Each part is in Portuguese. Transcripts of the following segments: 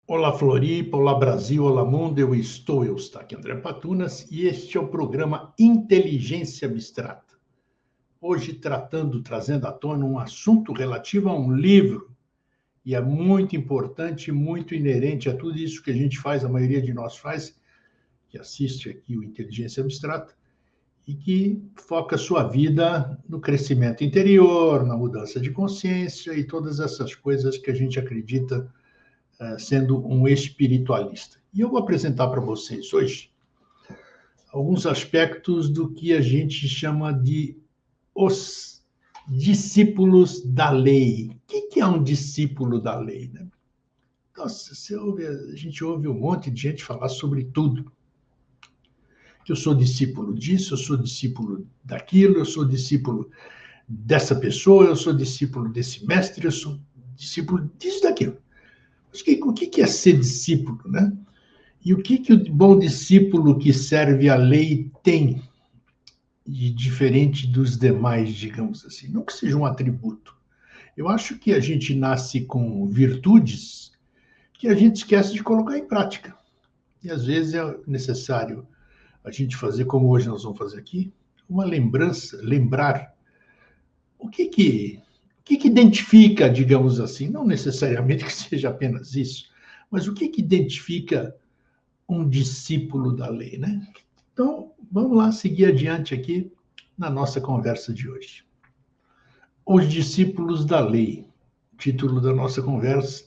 Olá Floripa, olá Brasil, olá mundo, eu estou aqui André Patunas e este é o programa Inteligência Abstrata. Hoje trazendo à tona um assunto relativo a um livro e é muito importante, muito inerente a tudo isso que a gente faz, a maioria de nós faz, que assiste aqui o Inteligência Abstrata e que foca sua vida no crescimento interior, na mudança de consciência e todas essas coisas que a gente acredita sendo um espiritualista. E eu vou apresentar para vocês hoje alguns aspectos do que a gente chama de os discípulos da lei. O que é um discípulo da lei, né? Nossa, a gente ouve um monte de gente falar sobre tudo. Que eu sou discípulo disso, eu sou discípulo daquilo, eu sou discípulo dessa pessoa, eu sou discípulo desse mestre, eu sou discípulo disso, daquilo. Mas o que é ser discípulo, né? E o que o bom discípulo que serve à lei tem de diferente dos demais, digamos assim? Não que seja um atributo. Eu acho que a gente nasce com virtudes que a gente esquece de colocar em prática. E às vezes é necessário a gente fazer, como hoje nós vamos fazer aqui, uma lembrança, lembrar o que identifica, digamos assim, não necessariamente que seja apenas isso, mas o que identifica um discípulo da lei, né? Então, vamos lá seguir adiante aqui na nossa conversa de hoje. Os discípulos da lei. O título da nossa conversa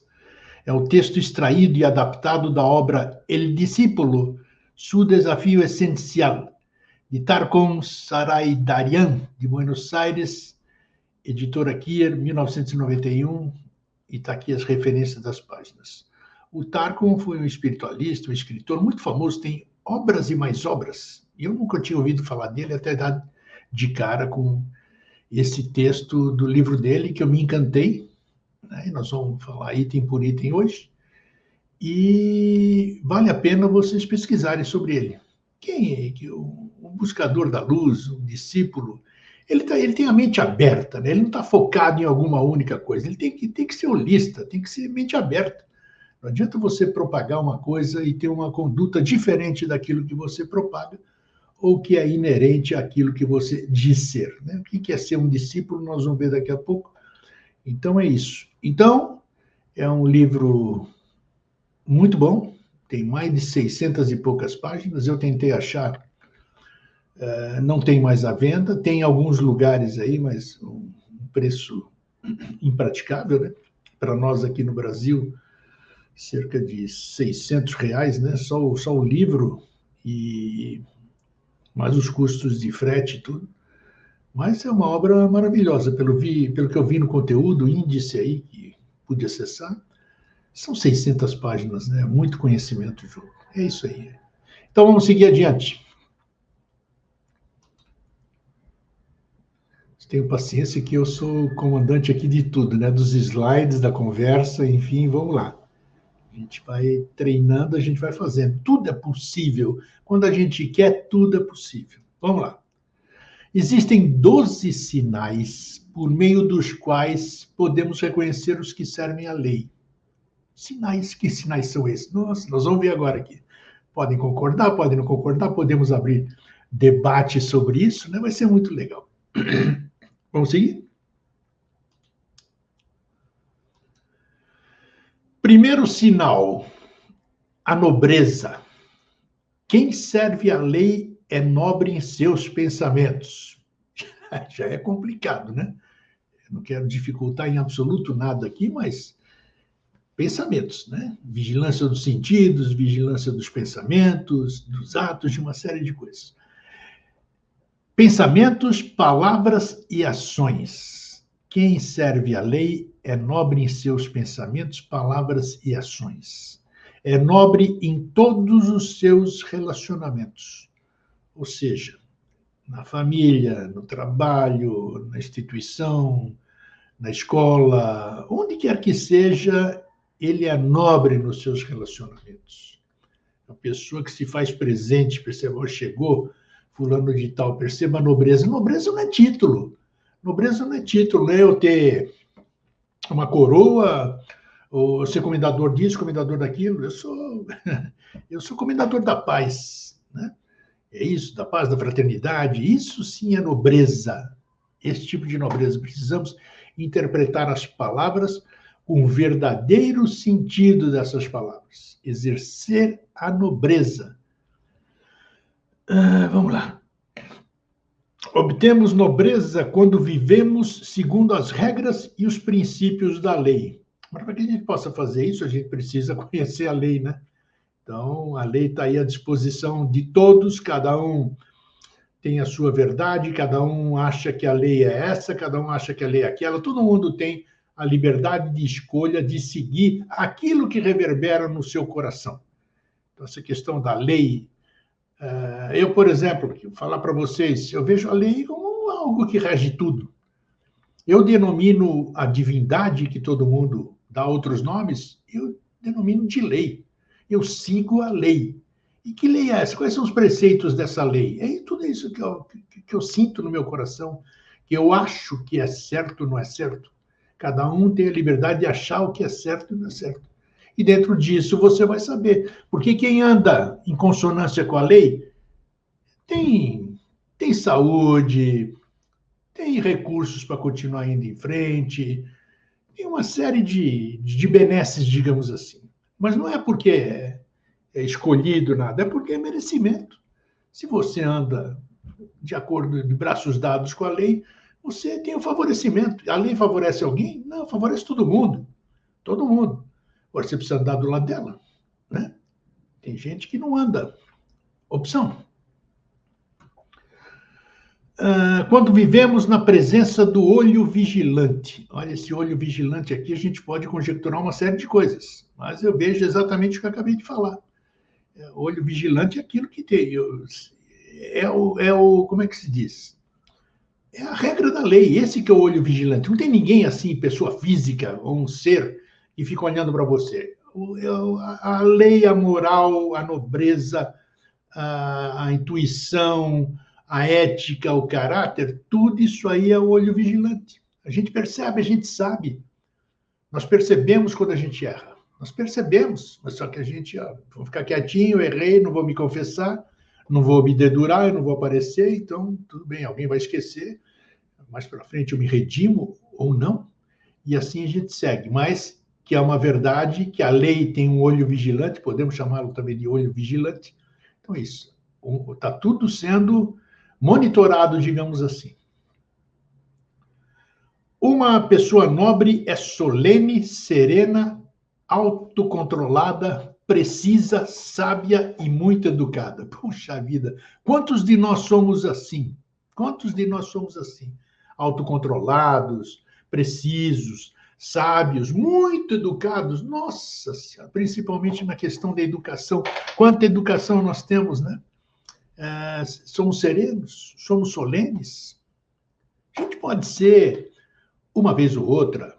é o texto extraído e adaptado da obra El Discípulo, Su Desafio Essencial, de Tarcon Saraydarian, de Buenos Aires, editora Kier, 1991, e está aqui as referências das páginas. O Tarcon foi um espiritualista, um escritor muito famoso, tem obras e mais obras. E eu nunca tinha ouvido falar dele até dar de cara com esse texto do livro dele, que eu me encantei. Né? E nós vamos falar item por item hoje. E vale a pena vocês pesquisarem sobre ele. Quem é que o buscador da luz, um discípulo, ele tem a mente aberta, né? Ele não está focado em alguma única coisa, ele tem que ser holista, tem que ser mente aberta. Não adianta você propagar uma coisa e ter uma conduta diferente daquilo que você propaga ou que é inerente àquilo que você diz ser. Né? O que é ser um discípulo, nós vamos ver daqui a pouco. Então, é isso. Então, é um livro muito bom, tem mais de 600 e poucas páginas, eu tentei achar, não tem mais à venda, tem em alguns lugares aí, mas um preço impraticável, né? Para nós aqui no Brasil, cerca de R$ 600, né? Só o livro e mais os custos de frete e tudo. Mas é uma obra maravilhosa, pelo que eu vi no conteúdo, o índice aí que pude acessar, são 600 páginas, né? Muito conhecimento junto. É isso aí. Então vamos seguir adiante. Tenho paciência que eu sou o comandante aqui de tudo, né? Dos slides, da conversa, enfim, vamos lá. A gente vai treinando, a gente vai fazendo. Tudo é possível. Quando a gente quer, tudo é possível. Vamos lá. Existem 12 sinais por meio dos quais podemos reconhecer os que servem à lei. Sinais, que sinais são esses? Nossa, nós vamos ver agora aqui. Podem concordar, podem não concordar, podemos abrir debate sobre isso, né? Vai ser muito legal. Vamos seguir? Primeiro sinal, a nobreza. Quem serve à lei é nobre em seus pensamentos. Já é complicado, né? Eu não quero dificultar em absoluto nada aqui, mas pensamentos, né? Vigilância dos sentidos, vigilância dos pensamentos, dos atos, de uma série de coisas. Pensamentos, palavras e ações. Quem serve à lei é nobre em seus pensamentos, palavras e ações. É nobre em todos os seus relacionamentos. Ou seja, na família, no trabalho, na instituição, na escola, onde quer que seja, ele é nobre nos seus relacionamentos. A pessoa que se faz presente, perceba, chegou, fulano de tal, perceba a nobreza. Nobreza não é título. Nobreza não é título, não é eu ter uma coroa ou ser comendador disso, comendador daquilo. Eu sou comendador da paz, né? É isso, da paz, da fraternidade. Isso sim é nobreza. Esse tipo de nobreza. Precisamos interpretar as palavras com o verdadeiro sentido dessas palavras. Exercer a nobreza. Vamos lá. Obtemos nobreza quando vivemos segundo as regras e os princípios da lei. Mas para que a gente possa fazer isso, a gente precisa conhecer a lei, né? Então, a lei está aí à disposição de todos, cada um tem a sua verdade, cada um acha que a lei é essa, cada um acha que a lei é aquela, todo mundo tem a liberdade de escolha de seguir aquilo que reverbera no seu coração. Então, essa questão da lei, eu, por exemplo, falar para vocês, eu vejo a lei como algo que rege tudo. Eu denomino a divindade, que todo mundo dá outros nomes, eu denomino de lei. Eu sigo a lei. E que lei é essa? Quais são os preceitos dessa lei? É tudo isso que eu sinto no meu coração, que eu acho que é certo ou não é certo. Cada um tem a liberdade de achar o que é certo e não é certo. E dentro disso você vai saber. Porque quem anda em consonância com a lei tem saúde, tem recursos para continuar indo em frente, tem uma série de benesses, digamos assim. Mas não é porque é escolhido nada, é porque é merecimento. Se você anda de acordo, de braços dados com a lei, você tem o favorecimento. A lei favorece alguém? Não, favorece todo mundo. Todo mundo. Agora, você precisa andar do lado dela, né? Tem gente que não anda. Opção. Quando vivemos na presença do olho vigilante. Olha, esse olho vigilante aqui, a gente pode conjecturar uma série de coisas, mas eu vejo exatamente o que eu acabei de falar. Olho vigilante é aquilo que tem. Como é que se diz? É a regra da lei, esse que é o olho vigilante. Não tem ninguém assim, pessoa física ou um ser, que fica olhando para você. A lei, a moral, a nobreza, a intuição, a ética, o caráter, tudo isso aí é o olho vigilante. A gente percebe, a gente sabe. Nós percebemos quando a gente erra. Nós percebemos, mas só que a gente, vou ficar quietinho, errei, não vou me confessar, não vou me dedurar, eu não vou aparecer, então tudo bem, alguém vai esquecer. Mais para frente eu me redimo ou não, e assim a gente segue. Mas que é uma verdade, que a lei tem um olho vigilante, podemos chamá-lo também de olho vigilante. Então é isso. Está tudo sendo monitorado, digamos assim. Uma pessoa nobre é solene, serena, autocontrolada, precisa, sábia e muito educada. Puxa vida, quantos de nós somos assim? Quantos de nós somos assim? Autocontrolados, precisos, sábios, muito educados. Nossa Senhora, principalmente na questão da educação. Quanta educação nós temos, né? Somos serenos, somos solenes. A gente pode ser, uma vez ou outra,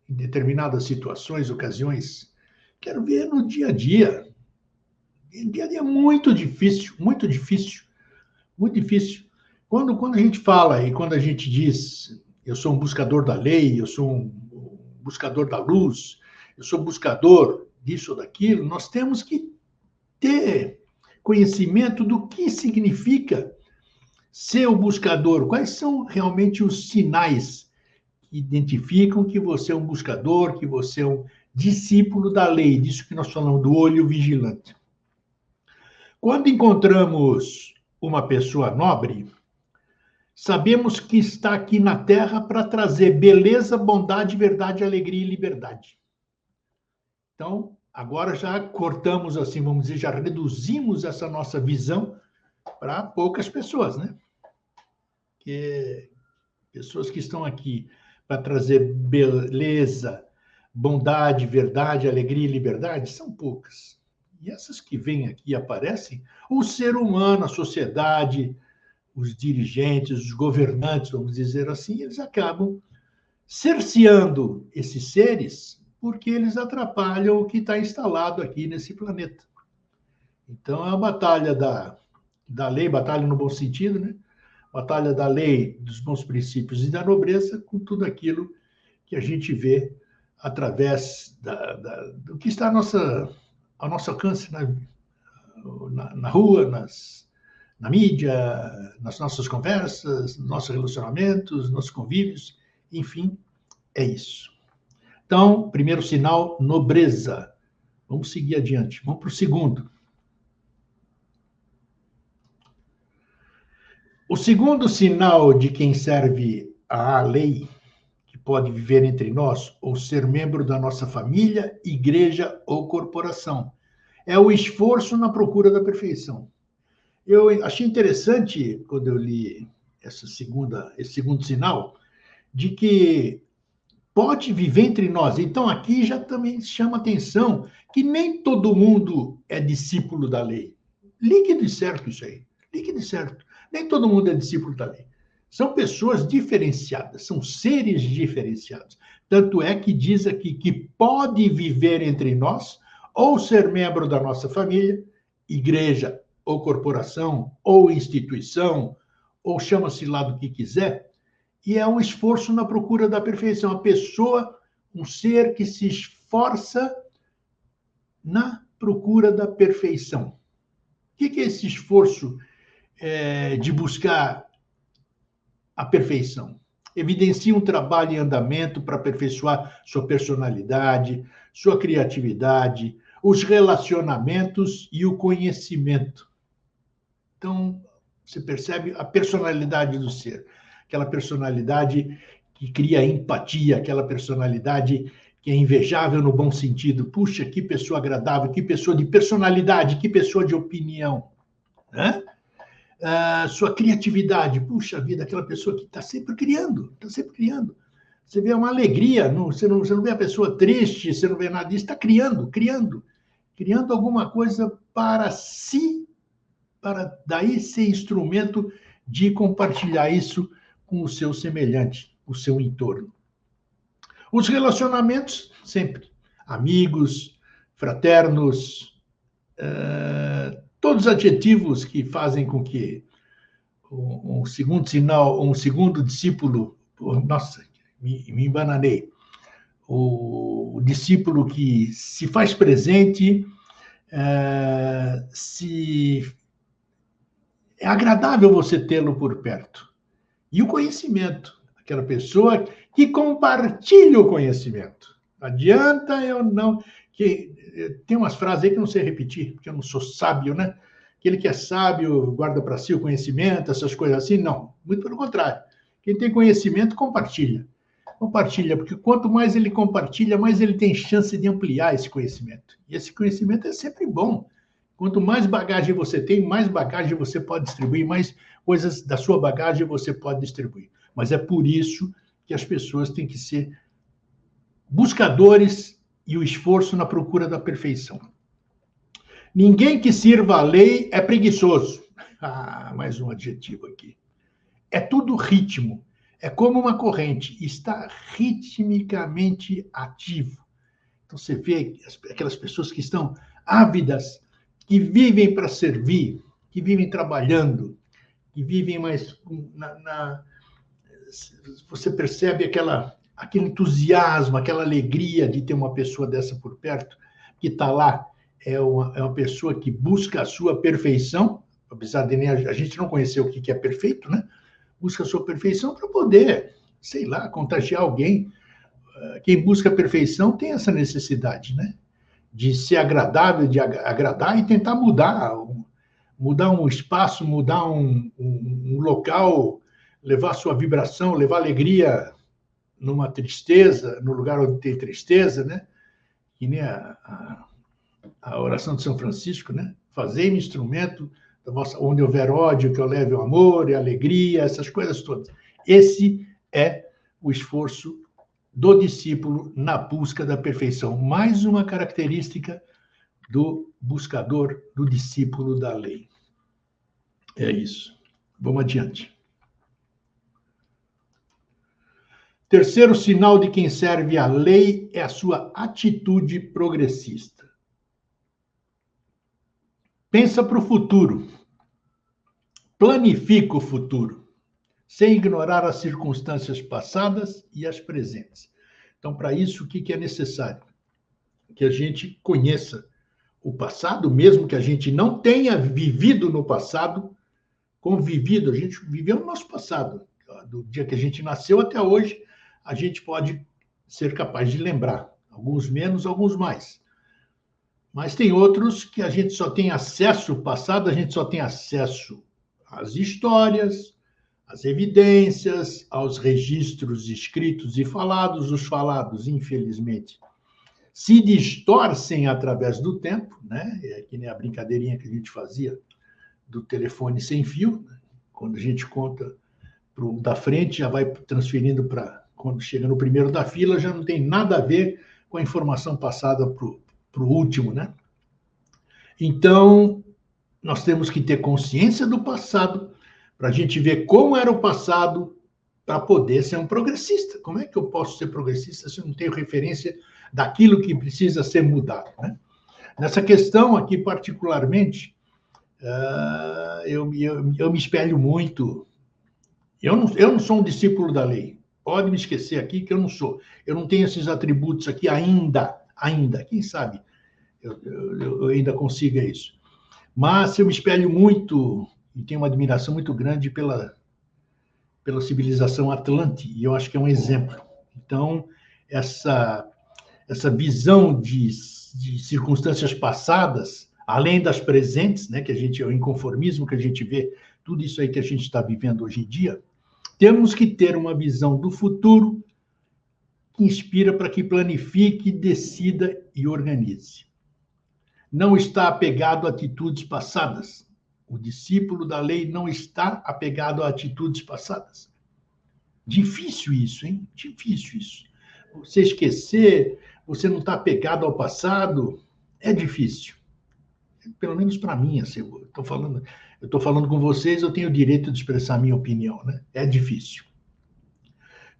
em determinadas situações, ocasiões, quero ver no dia a dia. No dia a dia é muito difícil, muito difícil, muito difícil. Quando a gente fala e quando a gente diz, eu sou um buscador da lei, eu sou um buscador da luz, eu sou buscador disso ou daquilo, nós temos que ter conhecimento do que significa ser o buscador, quais são realmente os sinais que identificam que você é um buscador, que você é um discípulo da lei, disso que nós falamos do olho vigilante. Quando encontramos uma pessoa nobre, sabemos que está aqui na Terra para trazer beleza, bondade, verdade, alegria e liberdade. Então, agora já cortamos assim, vamos dizer, já reduzimos essa nossa visão para poucas pessoas, né? Que pessoas que estão aqui para trazer beleza, bondade, verdade, alegria e liberdade são poucas. E essas que vêm aqui e aparecem, o ser humano, a sociedade, os dirigentes, os governantes, vamos dizer assim, eles acabam cerceando esses seres porque eles atrapalham o que está instalado aqui nesse planeta. Então, é a batalha da lei, batalha no bom sentido, né? Batalha da lei, dos bons princípios e da nobreza com tudo aquilo que a gente vê através do que está ao nosso alcance na rua, na mídia, nas nossas conversas, nos nossos relacionamentos, nossos convívios, enfim, é isso. Então, primeiro sinal, nobreza. Vamos seguir adiante. Vamos para o segundo. O segundo sinal de quem serve à lei, que pode viver entre nós ou ser membro da nossa família, igreja ou corporação, é o esforço na procura da perfeição. Eu achei interessante, quando eu li esse segundo sinal, de que pode viver entre nós. Então, aqui já também chama atenção que nem todo mundo é discípulo da lei. Líquido certo isso aí. Líquido certo. Nem todo mundo é discípulo da lei. São pessoas diferenciadas, são seres diferenciados. Tanto é que diz aqui que pode viver entre nós ou ser membro da nossa família, igreja ou corporação ou instituição, ou chama-se lá do que quiser, e é um esforço na procura da perfeição. A pessoa, um ser que se esforça na procura da perfeição. O que é esse esforço de buscar a perfeição? Evidencia um trabalho em andamento para aperfeiçoar sua personalidade, sua criatividade, os relacionamentos e o conhecimento. Então, você percebe a personalidade do ser. Aquela personalidade que cria empatia, aquela personalidade que é invejável no bom sentido. Puxa, que pessoa agradável, que pessoa de personalidade, que pessoa de opinião. Né? Sua criatividade, puxa vida, aquela pessoa que está sempre criando, está sempre criando. Você vê uma alegria, você não vê a pessoa triste, você não vê nada disso, está criando alguma coisa para si, para daí ser instrumento de compartilhar isso com o seu semelhante, o seu entorno. Os relacionamentos, sempre. Amigos, fraternos, todos os adjetivos que fazem com que um segundo sinal, um segundo discípulo, nossa, me embananei, o discípulo que se faz presente, é agradável você tê-lo por perto. E o conhecimento, aquela pessoa que compartilha o conhecimento. Não adianta eu não... Tem umas frases aí que eu não sei repetir, porque eu não sou sábio, né? Aquele que é sábio guarda para si o conhecimento, essas coisas assim, não. Muito pelo contrário. Quem tem conhecimento, compartilha. Compartilha, porque quanto mais ele compartilha, mais ele tem chance de ampliar esse conhecimento. E esse conhecimento é sempre bom. Quanto mais bagagem você tem, mais bagagem você pode distribuir, mais coisas da sua bagagem você pode distribuir. Mas é por isso que as pessoas têm que ser buscadores e o esforço na procura da perfeição. Ninguém que sirva a lei é preguiçoso. Mais um adjetivo aqui. É tudo ritmo. É como uma corrente. Está ritmicamente ativo. Então você vê aquelas pessoas que estão ávidas, que vivem para servir, que vivem trabalhando, que vivem mais... Você percebe aquele entusiasmo, aquela alegria de ter uma pessoa dessa por perto, que está lá, é uma pessoa que busca a sua perfeição, apesar de a gente não conhecer o que é perfeito, né? Busca a sua perfeição para poder, sei lá, contagiar alguém. Quem busca a perfeição tem essa necessidade, né? De ser agradável, de agradar e tentar mudar um espaço, mudar um local, levar sua vibração, levar alegria numa tristeza, no lugar onde tem tristeza, né? Que nem a oração de São Francisco, né? Fazei-me instrumento onde houver ódio, que eu leve o amor e a alegria, essas coisas todas. Esse é o esforço do discípulo na busca da perfeição. Mais uma característica do buscador, do discípulo da lei. É isso. Vamos adiante. Terceiro sinal de quem serve à lei é a sua atitude progressista. Pensa para o futuro. Planifica o futuro, sem ignorar as circunstâncias passadas e as presentes. Então, para isso, o que é necessário? Que a gente conheça o passado, mesmo que a gente não tenha vivido no passado, convivido, a gente viveu no nosso passado. Do dia que a gente nasceu até hoje, a gente pode ser capaz de lembrar. Alguns menos, alguns mais. Mas tem outros que a gente só tem acesso ao passado, a gente só tem acesso às histórias, às evidências, aos registros escritos e falados. Os falados, infelizmente, se distorcem através do tempo, né? É que nem a brincadeirinha que a gente fazia do telefone sem fio, né? Quando a gente conta pro da frente, já vai transferindo para quando chega no primeiro da fila, já não tem nada a ver com a informação passada para o último, né? Então, nós temos que ter consciência do passado para a gente ver como era o passado para poder ser um progressista. Como é que eu posso ser progressista se eu não tenho referência daquilo que precisa ser mudado, né? Nessa questão aqui, particularmente, eu me espelho muito. Eu não sou um discípulo da lei. Pode me esquecer aqui que eu não sou. Eu não tenho esses atributos aqui ainda. Quem sabe eu ainda consiga isso. Mas eu me espelho muito e tenho uma admiração muito grande pela civilização Atlante, e eu acho que é um exemplo. Então, essa visão de circunstâncias passadas, além das presentes, né, que a gente, o inconformismo que a gente vê, tudo isso aí que a gente está vivendo hoje em dia, temos que ter uma visão do futuro que inspira para que planifique, decida e organize. Não está apegado a atitudes passadas. O discípulo da lei não está apegado a atitudes passadas. Difícil isso, hein? Difícil isso. Você esquecer, você não está apegado ao passado, é difícil. Pelo menos para mim, assim, eu estou falando com vocês, eu tenho o direito de expressar a minha opinião, né? É difícil.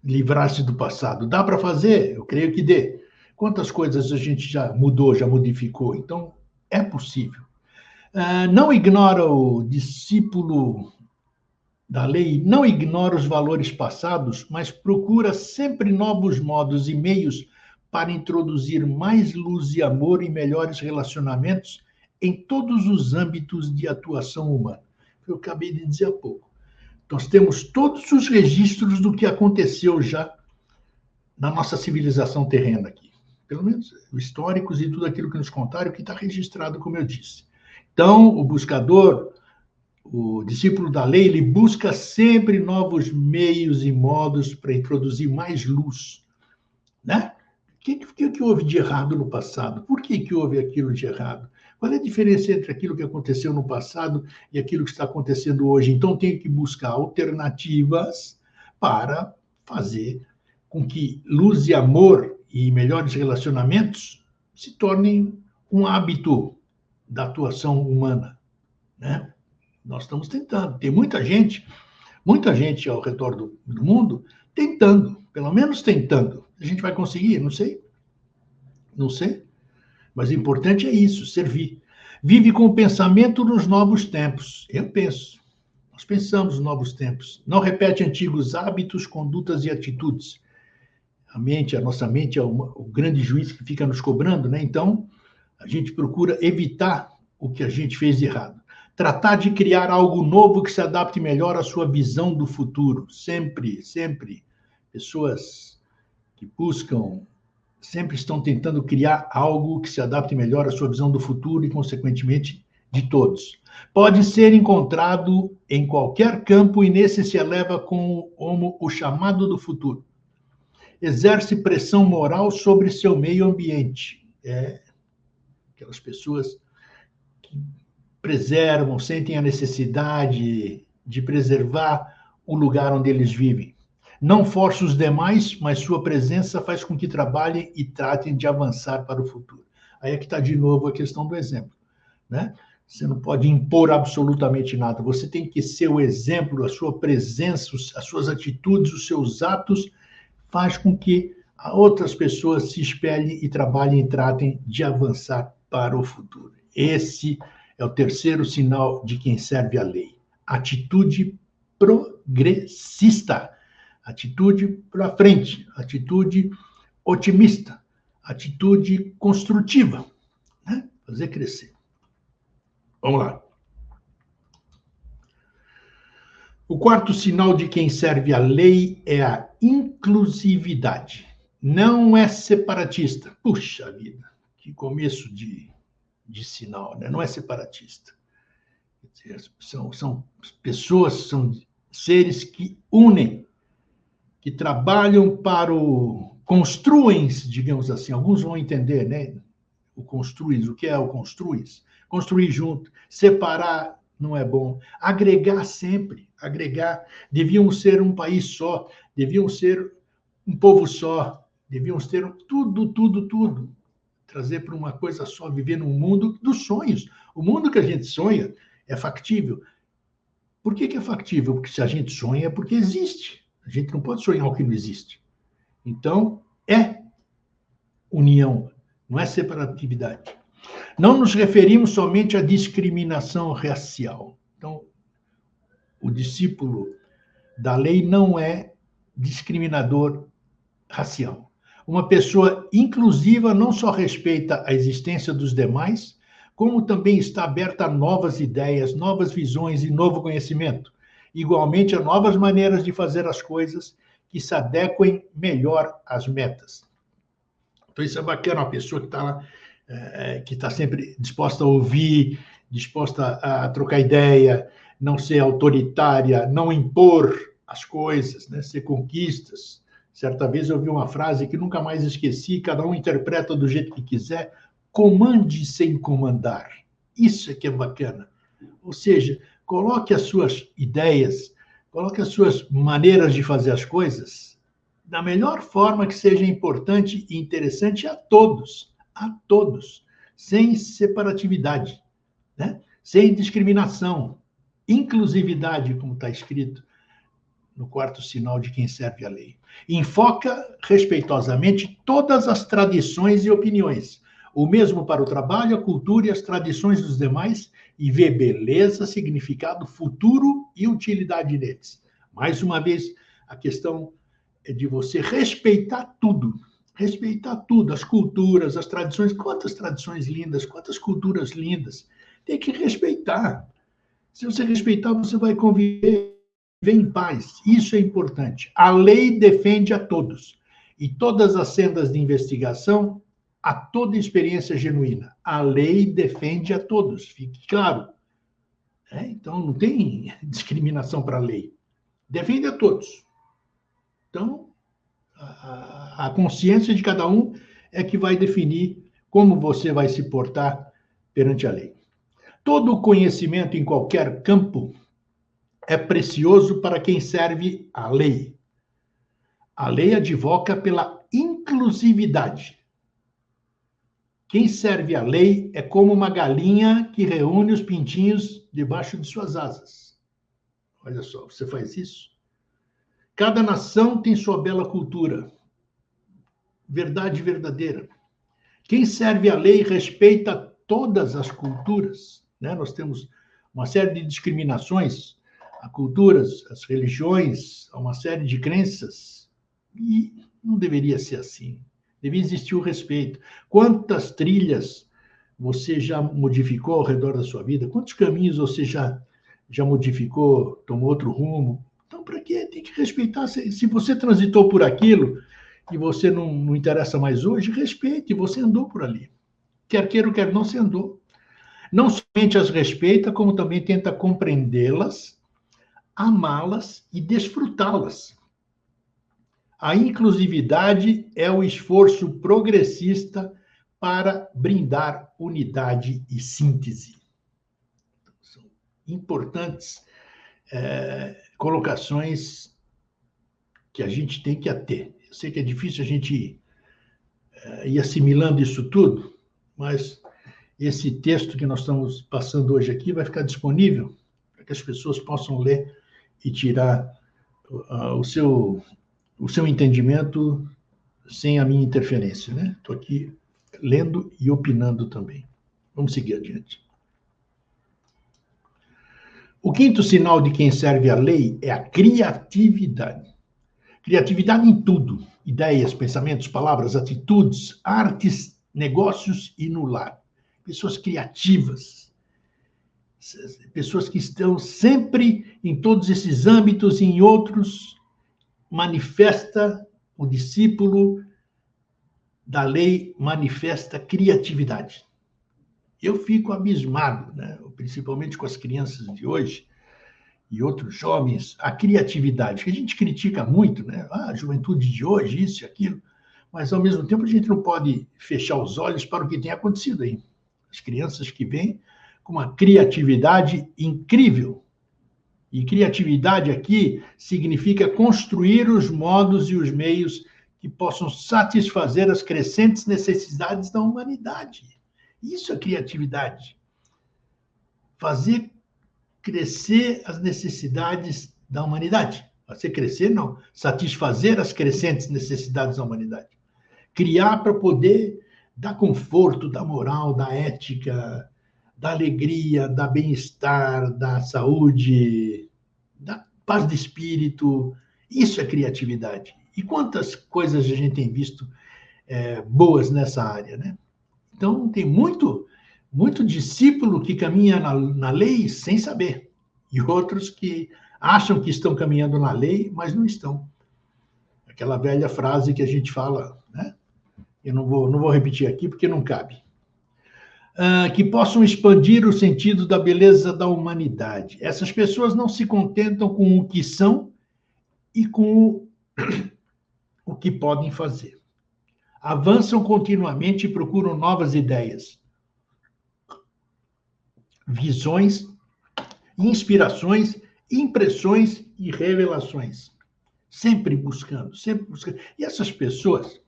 Livrar-se do passado. Dá para fazer? Eu creio que dê. Quantas coisas a gente já mudou, já modificou? Então, é possível. Não ignora o discípulo da lei, não ignora os valores passados, mas procura sempre novos modos e meios para introduzir mais luz e amor e melhores relacionamentos em todos os âmbitos de atuação humana. Eu acabei de dizer há pouco. Nós temos todos os registros do que aconteceu já na nossa civilização terrena aqui. Pelo menos históricos e tudo aquilo que nos contaram, que está registrado, como eu disse. Então, o buscador, o discípulo da lei, ele busca sempre novos meios e modos para introduzir mais luz, né? O que houve de errado no passado? Por que houve aquilo de errado? Qual é a diferença entre aquilo que aconteceu no passado e aquilo que está acontecendo hoje? Então, tem que buscar alternativas para fazer com que luz e amor e melhores relacionamentos se tornem um hábito da atuação humana, né? Nós estamos tentando. Tem muita gente ao redor do mundo tentando, pelo menos tentando. A gente vai conseguir? Não sei. Não sei. Mas o importante é isso, servir. Vive com o pensamento nos novos tempos. Eu penso. Nós pensamos nos novos tempos. Não repete antigos hábitos, condutas e atitudes. A nossa mente é o grande juiz que fica nos cobrando, né? Então, a gente procura evitar o que a gente fez de errado. Tratar de criar algo novo que se adapte melhor à sua visão do futuro. Sempre, sempre. Pessoas que buscam, sempre estão tentando criar algo que se adapte melhor à sua visão do futuro e, consequentemente, de todos. Pode ser encontrado em qualquer campo e nesse se eleva como o chamado do futuro. Exerce pressão moral sobre seu meio ambiente. Aquelas pessoas que preservam, sentem a necessidade de preservar o lugar onde eles vivem. Não força os demais, mas sua presença faz com que trabalhem e tratem de avançar para o futuro. Aí é que está de novo a questão do exemplo, né? Você não pode impor absolutamente nada. Você tem que ser o exemplo, a sua presença, as suas atitudes, os seus atos, faz com que outras pessoas se espelhem e trabalhem e tratem de avançar para o futuro. Esse é o terceiro sinal de quem serve a lei. Atitude progressista. Atitude para frente. Atitude otimista, atitude construtiva, né? Fazer crescer. Vamos lá. O quarto sinal de quem serve a lei é a inclusividade. Não é separatista. Puxa vida, que começo de sinal, né? Não é separatista. São pessoas, são seres que unem, que trabalham para o... construem, digamos assim. Alguns vão entender, né? O construir, o que é o construir? Construir junto, separar não é bom. Agregar sempre, agregar. Deviam ser um país só, deviam ser um povo só, deviam ter tudo. Trazer para uma coisa só, viver num mundo dos sonhos. O mundo que a gente sonha é factível. Por que é factível? Porque se a gente sonha é porque existe. A gente não pode sonhar o que não existe. Então, é união, não é separatividade. Não nos referimos somente à discriminação racial. Então, o discípulo da lei não é discriminador racial. Uma pessoa inclusiva não só respeita a existência dos demais, como também está aberta a novas ideias, novas visões e novo conhecimento. Igualmente a novas maneiras de fazer as coisas que se adequem melhor às metas. Então, isso é bacana, uma pessoa que está lá, que está sempre disposta a ouvir, disposta a trocar ideia, não ser autoritária, não impor as coisas, né? Ser conquistas. Certa vez eu ouvi uma frase que nunca mais esqueci, cada um interpreta do jeito que quiser, comande sem comandar. Isso é que é bacana. Ou seja, coloque as suas ideias, coloque as suas maneiras de fazer as coisas da melhor forma que seja importante e interessante a todos, sem separatividade, né? Sem discriminação, inclusividade, como está escrito no quarto sinal de quem serve a lei. Enfoca respeitosamente todas as tradições e opiniões, o mesmo para o trabalho, a cultura e as tradições dos demais, e vê beleza, significado, futuro e utilidade neles. Mais uma vez, a questão é de você respeitar tudo, as culturas, as tradições. Quantas tradições lindas, quantas culturas lindas. Tem que respeitar. Se você respeitar, você vai conviver em paz. Isso é importante. A lei defende a todos. E todas as sendas de investigação, a toda experiência genuína. A lei defende a todos, fique claro. Então, não tem discriminação para a lei. Defende a todos. Então, a consciência de cada um é que vai definir como você vai se portar perante a lei. Todo conhecimento em qualquer campo é precioso para quem serve a lei. A lei advoca pela inclusividade. Quem serve a lei é como uma galinha que reúne os pintinhos debaixo de suas asas. Olha só, você faz isso? Cada nação tem sua bela cultura. Verdade verdadeira. Quem serve a lei respeita todas as culturas, né? Nós temos uma série de discriminações a culturas, as religiões, a uma série de crenças, e não deveria ser assim. Deveria existir o respeito. Quantas trilhas você já modificou ao redor da sua vida? Quantos caminhos você já modificou, tomou outro rumo? Então, para quê? Tem que respeitar. Se você transitou por aquilo e você não interessa mais hoje, respeite, você andou por ali. Quer queira ou quer não, você andou. Não somente as respeita, como também tenta compreendê-las, amá-las e desfrutá-las. A inclusividade é o esforço progressista para brindar unidade e síntese. São importantes colocações que a gente tem que ter. Eu sei que é difícil a gente ir assimilando isso tudo, mas esse texto que nós estamos passando hoje aqui vai ficar disponível para que as pessoas possam ler e tirar o seu entendimento sem a minha interferência, né? Estou aqui lendo e opinando também. Vamos seguir adiante. O quinto sinal de quem serve a lei é a criatividade. Criatividade em tudo. Ideias, pensamentos, palavras, atitudes, artes, negócios e no lar. Pessoas criativas. Pessoas que estão sempre em todos esses âmbitos e em outros, manifesta o discípulo da lei, manifesta criatividade. Eu fico abismado, né? Principalmente com as crianças de hoje e outros jovens, a criatividade, que a gente critica muito, né? Ah, a juventude de hoje, isso e aquilo, mas ao mesmo tempo a gente não pode fechar os olhos para o que tem acontecido aí. As crianças que vêm com uma criatividade incrível. E criatividade aqui significa construir os modos e os meios que possam satisfazer as crescentes necessidades da humanidade. Isso é criatividade. Fazer crescer as necessidades da humanidade. Fazer crescer, não. Satisfazer as crescentes necessidades da humanidade. Criar para poder dar conforto, da moral, da ética, da alegria, da bem-estar, da saúde, da paz de espírito. Isso é criatividade. E quantas coisas a gente tem visto boas nessa área, né? Então, tem muito discípulo que caminha na lei sem saber, e outros que acham que estão caminhando na lei, mas não estão. Aquela velha frase que a gente fala, né? Eu não vou repetir aqui porque não cabe. Que possam expandir o sentido da beleza da humanidade. Essas pessoas não se contentam com o que são e com o que podem fazer. Avançam continuamente e procuram novas ideias, visões, inspirações, impressões e revelações. Sempre buscando, sempre buscando. E essas pessoas,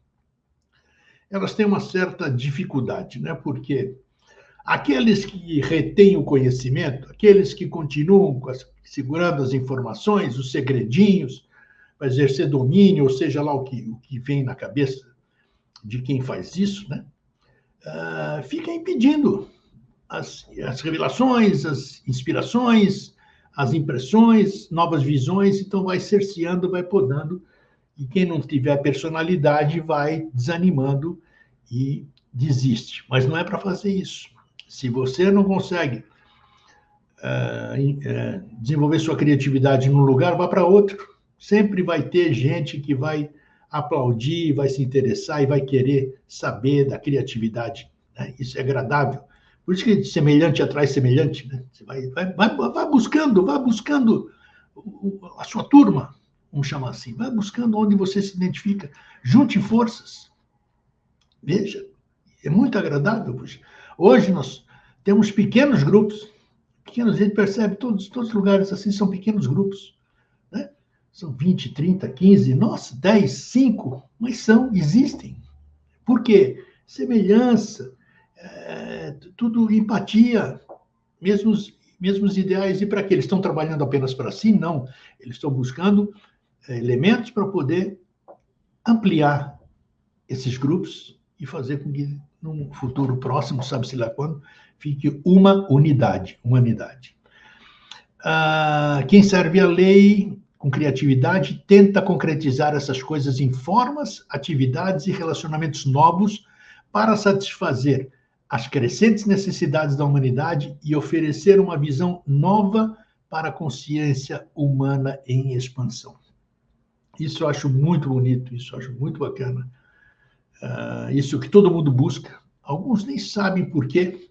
elas têm uma certa dificuldade, né? Porque aqueles que retêm o conhecimento, aqueles que continuam segurando as informações, os segredinhos, para exercer domínio, ou seja lá o que vem na cabeça de quem faz isso, né? Fica impedindo as revelações, as inspirações, as impressões, novas visões, então vai cerceando, vai podando, e quem não tiver personalidade vai desanimando e desiste. Mas não é para fazer isso. Se você não consegue desenvolver sua criatividade num lugar, vá para outro. Sempre vai ter gente que vai aplaudir, vai se interessar e vai querer saber da criatividade, né? Isso é agradável. Por isso que semelhante atrai semelhante, né? Você vai buscando a sua turma, vamos chamar assim, vai buscando onde você se identifica, junte forças. Veja, é muito agradável. Puxa. Hoje nós temos pequenos grupos, a gente percebe, todos os lugares assim são pequenos grupos, né? São 20, 30, 15, nossa, 10, 5, mas existem. Por quê? Semelhança, tudo empatia, mesmos ideais. E para quê? Eles estão trabalhando apenas para si? Não. Eles estão buscando elementos para poder ampliar esses grupos e fazer com que, num futuro próximo, sabe-se lá quando, fique uma humanidade. Quem serve a lei com criatividade tenta concretizar essas coisas em formas, atividades e relacionamentos novos para satisfazer as crescentes necessidades da humanidade e oferecer uma visão nova para a consciência humana em expansão. Isso eu acho muito bonito, isso eu acho muito bacana. Isso que todo mundo busca. Alguns nem sabem por quê,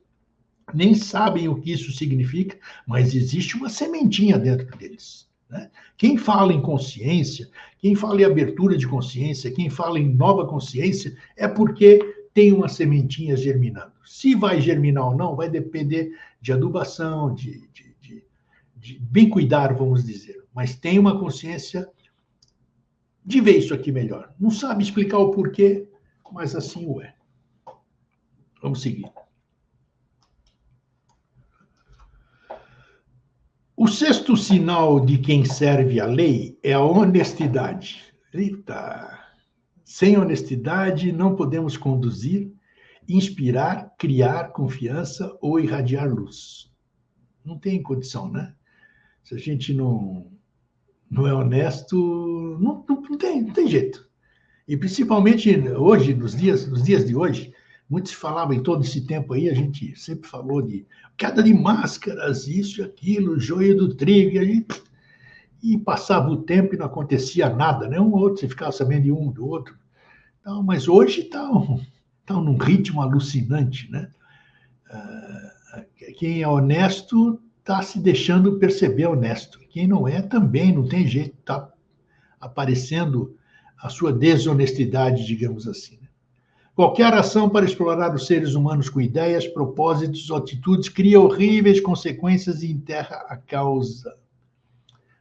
nem sabem o que isso significa, mas existe uma sementinha dentro deles, né? Quem fala em consciência, quem fala em abertura de consciência, quem fala em nova consciência, é porque tem uma sementinha germinando. Se vai germinar ou não, vai depender de adubação, de bem cuidar, vamos dizer. Mas tem uma consciência de ver isso aqui melhor. Não sabe explicar o porquê, mas assim o é. Vamos seguir. O sexto sinal de quem serve a lei é a honestidade. Eita! Sem honestidade não podemos conduzir, inspirar, criar confiança ou irradiar luz. Não tem condição, né? Se a gente não não é honesto, não tem jeito. E principalmente hoje, nos dias de hoje, muito se falava em todo esse tempo aí, a gente sempre falou de queda de máscaras, isso e aquilo, joio do trigo, e passava o tempo e não acontecia nada, né? Um ou outro, você ficava sabendo de um, do outro. Então, mas hoje tá num ritmo alucinante, né? Quem é honesto está se deixando perceber honesto. Quem não é, também não tem jeito, está aparecendo a sua desonestidade, digamos assim. Qualquer ação para explorar os seres humanos com ideias, propósitos ou atitudes cria horríveis consequências e enterra a causa.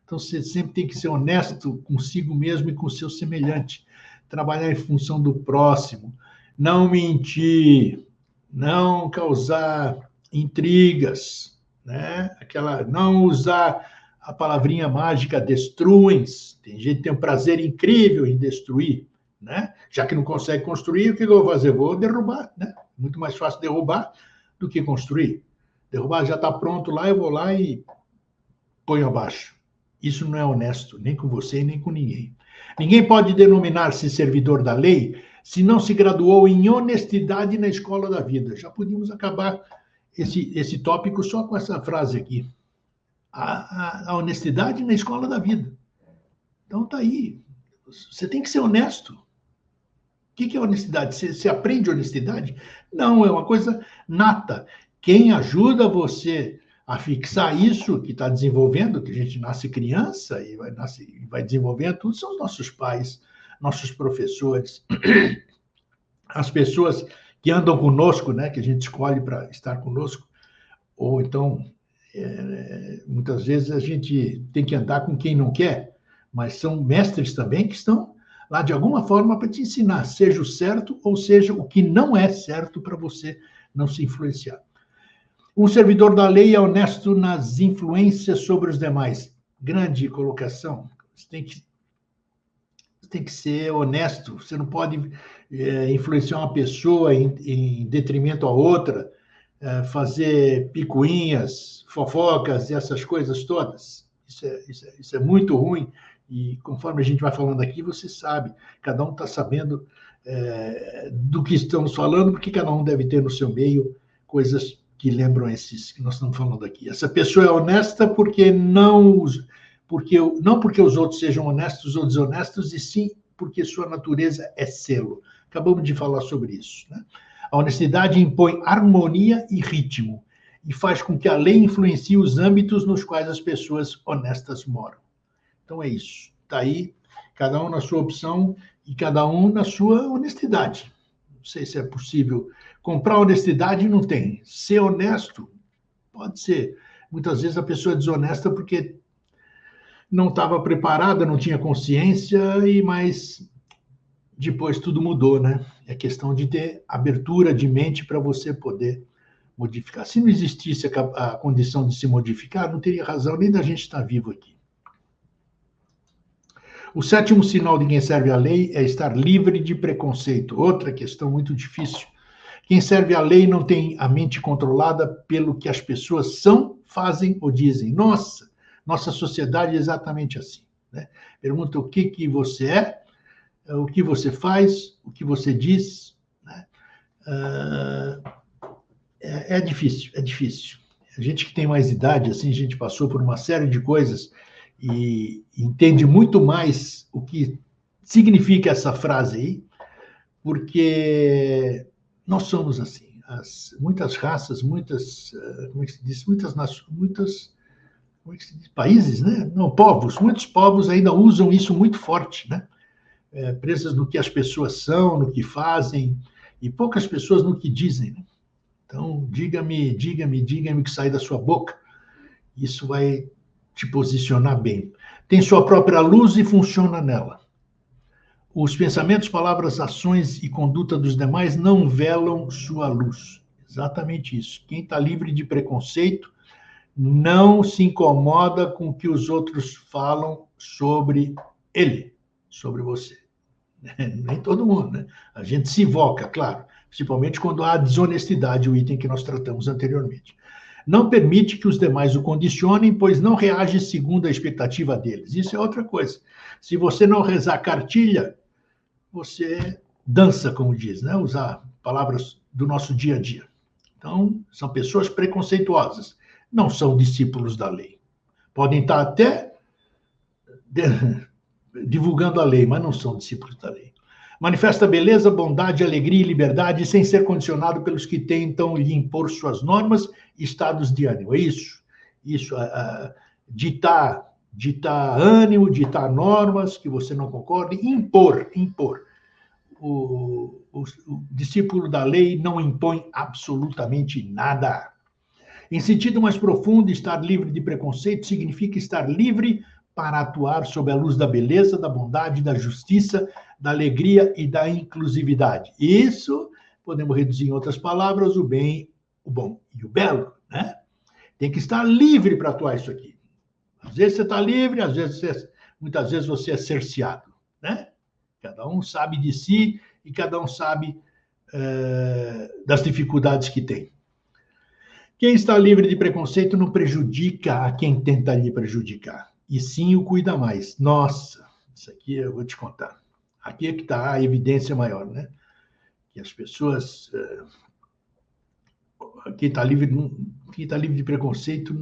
Então, você sempre tem que ser honesto consigo mesmo e com o seu semelhante. Trabalhar em função do próximo. Não mentir. Não causar intrigas. Né? Não usar a palavrinha mágica destruens. Tem gente que tem um prazer incrível em destruir. Né? Já que não consegue construir, o que eu vou fazer? Vou derrubar. Né? Muito mais fácil derrubar do que construir. Derrubar já está pronto lá, eu vou lá e ponho abaixo. Isso não é honesto, nem com você, nem com ninguém. Ninguém pode denominar-se servidor da lei se não se graduou em honestidade na escola da vida. Já podíamos acabar esse tópico só com essa frase aqui. A honestidade na escola da vida. Então tá aí. Você tem que ser honesto. O que é honestidade? Você aprende honestidade? Não, é uma coisa nata. Quem ajuda você a fixar isso que está desenvolvendo, que a gente nasce criança e vai desenvolvendo, tudo são os nossos pais, nossos professores, as pessoas que andam conosco, né, que a gente escolhe para estar conosco, ou então, muitas vezes a gente tem que andar com quem não quer, mas são mestres também que estão lá de alguma forma para te ensinar, seja o certo ou seja o que não é certo para você não se influenciar. Um servidor da lei é honesto nas influências sobre os demais. Grande colocação. Você tem que ser honesto. Você não pode influenciar uma pessoa em detrimento a outra, fazer picuinhas, fofocas e essas coisas todas. Isso é muito ruim. E conforme a gente vai falando aqui, você sabe, cada um está sabendo do que estamos falando, porque cada um deve ter no seu meio coisas que lembram esses que nós estamos falando aqui. Essa pessoa é honesta não porque os outros sejam honestos ou desonestos, e sim porque sua natureza é selo. Acabamos de falar sobre isso. Né? A honestidade impõe harmonia e ritmo e faz com que a lei influencie os âmbitos nos quais as pessoas honestas moram. Então é isso. Está aí, cada um na sua opção e cada um na sua honestidade. Não sei se é possível. Comprar honestidade não tem. Ser honesto pode ser. Muitas vezes a pessoa é desonesta porque não estava preparada, não tinha consciência, mas depois tudo mudou, né? É questão de ter abertura de mente para você poder modificar. Se não existisse a condição de se modificar, não teria razão nem da gente estar vivo aqui. O sétimo sinal de quem serve à lei é estar livre de preconceito. Outra questão muito difícil. Quem serve à lei não tem a mente controlada pelo que as pessoas são, fazem ou dizem. Nossa sociedade é exatamente assim. Né? Pergunta o que você é, o que você faz, o que você diz. Né? É difícil, é difícil. A gente que tem mais idade, assim, a gente passou por uma série de coisas e entende muito mais o que significa essa frase aí, porque nós somos assim. Muitas raças, como é que se diz? Muitas países, né? Não, muitos povos ainda usam isso muito forte, né? Presas no que as pessoas são, no que fazem, e poucas pessoas no que dizem. Né? Então, diga-me o que sai da sua boca. Isso vai te posicionar bem. Tem sua própria luz e funciona nela. Os pensamentos, palavras, ações e conduta dos demais não velam sua luz. Exatamente isso. Quem está livre de preconceito não se incomoda com o que os outros falam sobre ele, sobre você. Nem todo mundo, né? A gente se invoca, claro, principalmente quando há desonestidade, o item que nós tratamos anteriormente. Não permite que os demais o condicionem, pois não reage segundo a expectativa deles. Isso é outra coisa. Se você não rezar cartilha, você dança, como diz, né? Usar palavras do nosso dia a dia. Então, são pessoas preconceituosas, não são discípulos da lei. Podem estar até divulgando a lei, mas não são discípulos da lei. Manifesta beleza, bondade, alegria e liberdade sem ser condicionado pelos que tentam lhe impor suas normas e estados de ânimo. É isso. Isso, ditar ânimo, ditar normas que você não concorde, impor. O discípulo da lei não impõe absolutamente nada. Em sentido mais profundo, estar livre de preconceito significa estar livre para atuar sob a luz da beleza, da bondade, da justiça, da alegria e da inclusividade. Isso, podemos reduzir em outras palavras, o bem, o bom e o belo, né? Tem que estar livre para atuar isso aqui. Às vezes você está livre, muitas vezes você é cerceado, né? Cada um sabe de si e cada um sabe das dificuldades que tem. Quem está livre de preconceito não prejudica a quem tenta lhe prejudicar, e sim o cuida mais. Nossa, isso aqui eu vou te contar. Aqui é que está a evidência maior, né? Que as pessoas... quem está livre de preconceito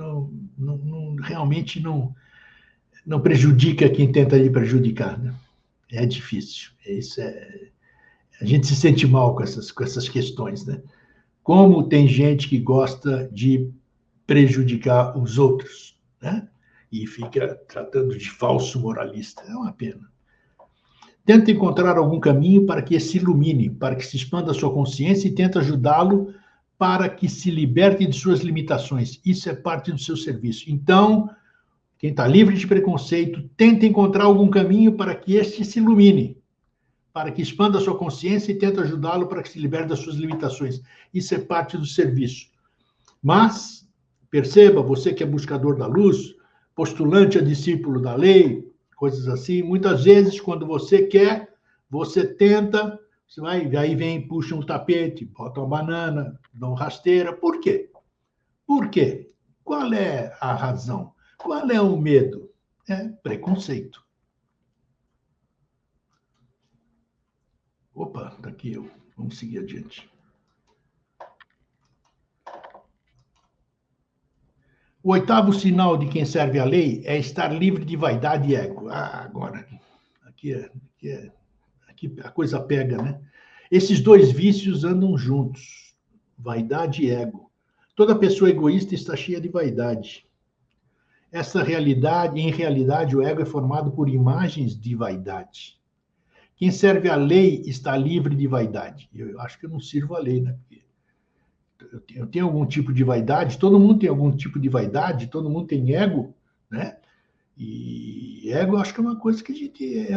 realmente não prejudica quem tenta lhe prejudicar, né? É difícil. A gente se sente mal com essas questões, né? Como tem gente que gosta de prejudicar os outros, né? E fica tratando de falso moralista. É uma pena. Tenta encontrar algum caminho para que se ilumine, para que se expanda a sua consciência e tenta ajudá-lo para que se liberte de suas limitações. Isso é parte do seu serviço. Então, quem está livre de preconceito, tenta encontrar algum caminho para que este se ilumine, para que expanda a sua consciência e tenta ajudá-lo para que se liberte das suas limitações. Isso é parte do serviço. Mas, perceba, você que é buscador da luz, postulante a discípulo da lei, coisas assim, muitas vezes, quando você quer, você tenta, você vai, aí vem, puxa um tapete, bota uma banana, dá uma rasteira. Por quê? Por quê? Qual é a razão? Qual é o medo? É preconceito. Opa, tá aqui eu. Vamos seguir adiante. O oitavo sinal de quem serve a lei é estar livre de vaidade e ego. Agora, aqui a coisa pega, né? Esses dois vícios andam juntos, vaidade e ego. Toda pessoa egoísta está cheia de vaidade. Em realidade, o ego é formado por imagens de vaidade. Quem serve a lei está livre de vaidade. Eu acho que eu não sirvo a lei, né? Porque eu tenho algum tipo de vaidade, todo mundo tem algum tipo de vaidade, todo mundo tem ego, né? E ego, eu acho que é uma coisa que a gente...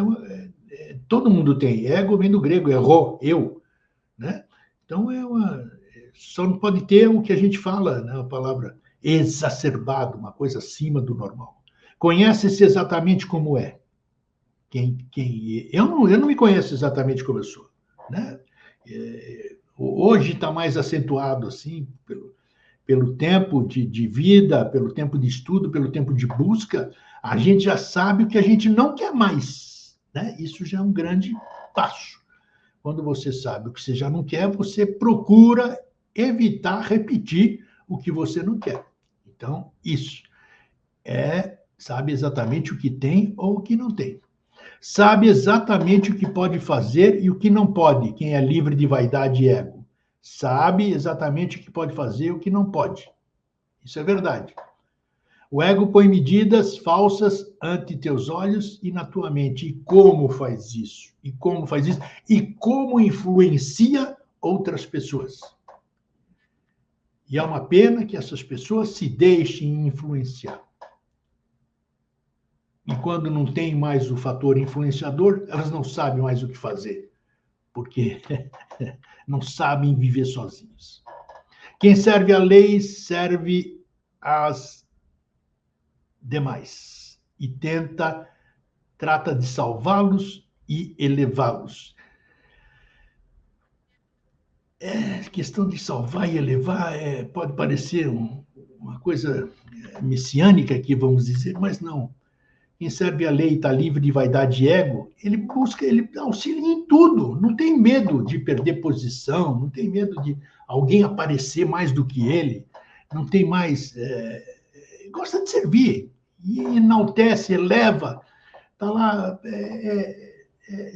todo mundo tem. Ego vem do grego, erro, eu, né? Então, só não pode ter o que a gente fala, né? A palavra exacerbado, uma coisa acima do normal. Conhece-se exatamente como é. Eu não me conheço exatamente como eu sou, né? Hoje está mais acentuado assim pelo tempo de vida, pelo tempo de estudo, pelo tempo de busca, a gente já sabe o que a gente não quer mais, né? Isso já é um grande passo. Quando você sabe o que você já não quer, você procura evitar repetir o que você não quer. Então, isso sabe exatamente o que tem ou o que não tem. Sabe exatamente o que pode fazer e o que não pode, quem é livre de vaidade e ego. Sabe exatamente o que pode fazer e o que não pode. Isso é verdade. O ego põe medidas falsas ante teus olhos e na tua mente. E como faz isso? E como faz isso? E como influencia outras pessoas? E é uma pena que essas pessoas se deixem influenciar. E quando não tem mais o fator influenciador, elas não sabem mais o que fazer, porque não sabem viver sozinhos. Quem serve a lei serve às demais e trata de salvá-los e elevá-los. Questão de salvar e elevar pode parecer uma coisa messiânica aqui, vamos dizer, mas não. Quem serve a lei está livre de vaidade e ego, ele auxilia em tudo, não tem medo de perder posição, não tem medo de alguém aparecer mais do que ele, não tem mais... gosta de servir, e enaltece, eleva, está lá,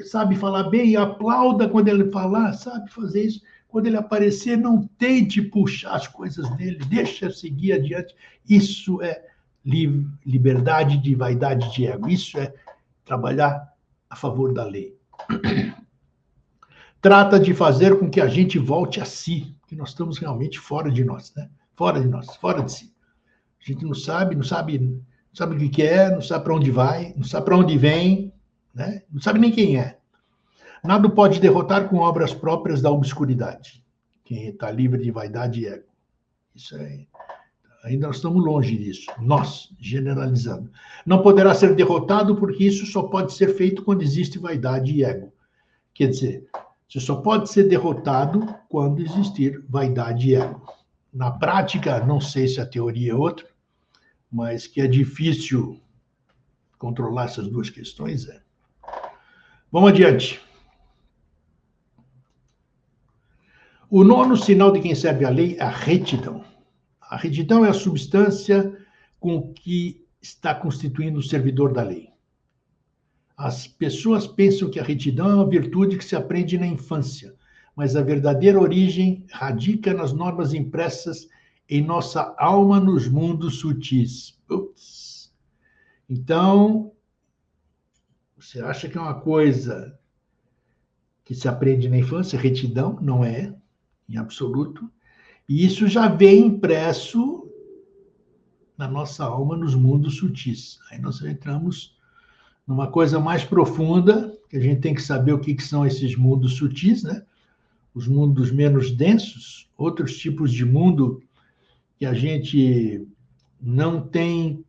sabe falar bem, aplauda quando ele falar, sabe fazer isso. Quando ele aparecer, não tente puxar as coisas dele, deixa seguir adiante. Isso é liberdade de vaidade de ego. Isso é trabalhar a favor da lei. Trata de fazer com que a gente volte a si, que nós estamos realmente fora de nós, né? Fora de nós, fora de si. A gente não sabe o que é, não sabe para onde vai, não sabe para onde vem, né? Não sabe nem quem é. Nada pode derrotar com obras próprias da obscuridade. Quem está livre de vaidade e ego. Isso aí. Ainda nós estamos longe disso. Nós, generalizando. Não poderá ser derrotado porque isso só pode ser feito quando existe vaidade e ego. Quer dizer, você só pode ser derrotado quando existir vaidade e ego. Na prática, não sei se a teoria é outra, mas que é difícil controlar essas duas questões, é. Vamos adiante. O nono sinal de quem serve a lei é a retidão. A retidão é a substância com que está constituindo o servidor da lei. As pessoas pensam que a retidão é uma virtude que se aprende na infância, mas a verdadeira origem radica nas normas impressas em nossa alma nos mundos sutis. Ups. Então, você acha que é uma coisa que se aprende na infância? Retidão? Não é, em absoluto. E isso já vem impresso na nossa alma nos mundos sutis. Aí nós entramos numa coisa mais profunda, que a gente tem que saber o que são esses mundos sutis, né? Os mundos menos densos, outros tipos de mundo que a gente não tem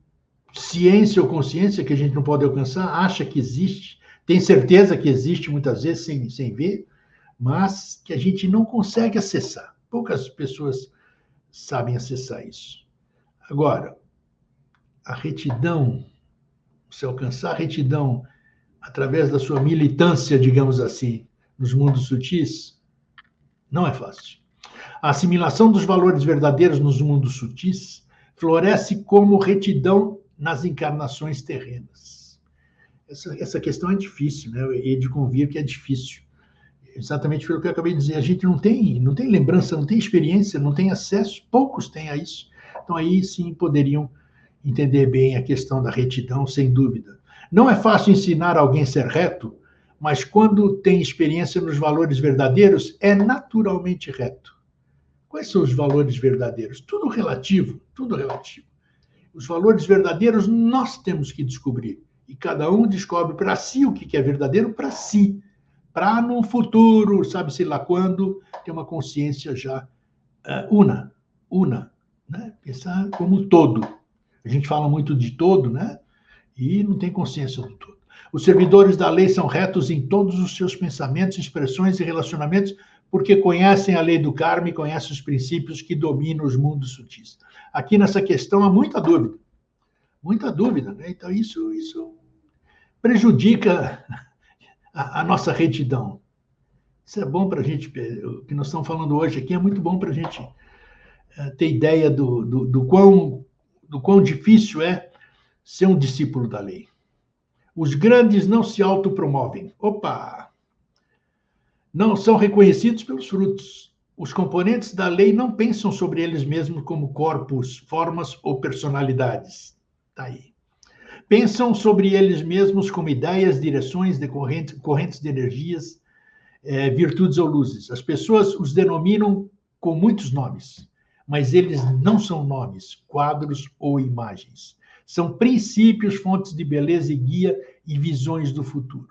ciência ou consciência, que a gente não pode alcançar, acha que existe, tem certeza que existe muitas vezes sem ver, mas que a gente não consegue acessar. Poucas pessoas sabem acessar isso. Agora, a retidão, se alcançar a retidão através da sua militância, digamos assim, nos mundos sutis, não é fácil. A assimilação dos valores verdadeiros nos mundos sutis floresce como retidão nas encarnações terrenas. Essa questão é difícil, né? E de convir que é difícil. Exatamente pelo que eu acabei de dizer. A gente não tem lembrança, não tem experiência, não tem acesso, poucos têm a isso. Então, aí sim poderiam entender bem a questão da retidão, sem dúvida. Não é fácil ensinar alguém a ser reto, mas quando tem experiência nos valores verdadeiros, é naturalmente reto. Quais são os valores verdadeiros? Tudo relativo, tudo relativo. Os valores verdadeiros nós temos que descobrir. E cada um descobre para si o que é verdadeiro para si. Para no futuro, sabe-se lá quando, ter uma consciência já una, né? Pensar como todo. A gente fala muito de todo, né? E não tem consciência do todo. Os servidores da lei são retos em todos os seus pensamentos, expressões e relacionamentos, porque conhecem a lei do karma e conhecem os princípios que dominam os mundos sutis. Aqui nessa questão há muita dúvida, né? Então isso prejudica a nossa retidão. Isso é bom para a gente, o que nós estamos falando hoje aqui é muito bom para a gente ter ideia do quão difícil é ser um discípulo da lei. Os grandes não se autopromovem. Opa! Não são reconhecidos pelos frutos. Os componentes da lei não pensam sobre eles mesmos como corpos, formas ou personalidades. Está aí. Pensam sobre eles mesmos como ideias, direções, correntes de energias, virtudes ou luzes. As pessoas os denominam com muitos nomes, mas eles não são nomes, quadros ou imagens. São princípios, fontes de beleza e guia e visões do futuro.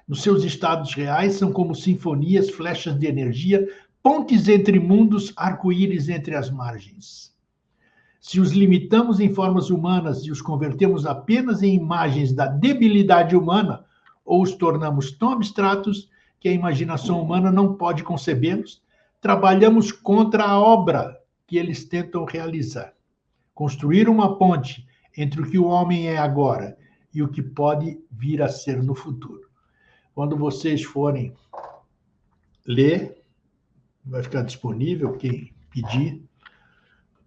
Nos seus estados reais, são como sinfonias, flechas de energia, pontes entre mundos, arco-íris entre as margens. Se os limitamos em formas humanas e os convertemos apenas em imagens da debilidade humana, ou os tornamos tão abstratos que a imaginação humana não pode concebê-los, trabalhamos contra a obra que eles tentam realizar. construir uma ponte entre o que o homem é agora e o que pode vir a ser no futuro. Quando vocês forem ler, vai ficar disponível, quem pedir,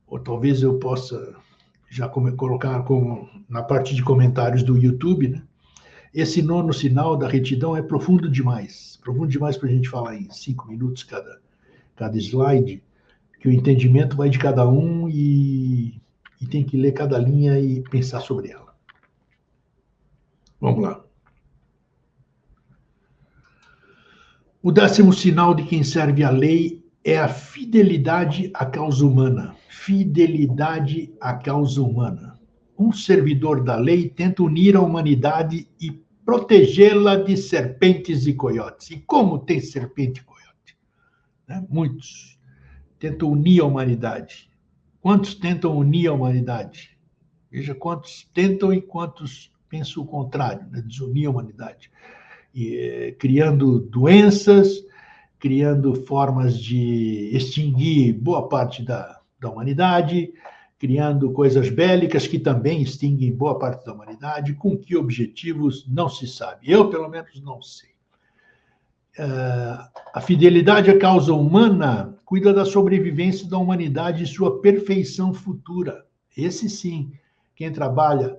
ou talvez eu possa já colocar como na parte de comentários do YouTube, né? Esse nono sinal da retidão é profundo demais para a gente falar em 5 minutos cada slide, que o entendimento vai de cada um e tem que ler cada linha e pensar sobre ela. Vamos lá. O 10º sinal de quem serve à lei é a fidelidade à causa humana. Fidelidade à causa humana. Um servidor da lei tenta unir a humanidade e protegê-la de serpentes e coiotes. E como tem serpente e coiote? Né? Muitos tentam unir a humanidade. Quantos tentam unir a humanidade? Veja quantos tentam e quantos pensam o contrário, né? Desunir a humanidade. Criando doenças, criando formas de extinguir boa parte da humanidade, criando coisas bélicas que também extinguem boa parte da humanidade. Com que objetivos, não se sabe. Eu, pelo menos, não sei. A fidelidade à causa humana cuida da sobrevivência da humanidade e sua perfeição futura. Esse sim, quem trabalha,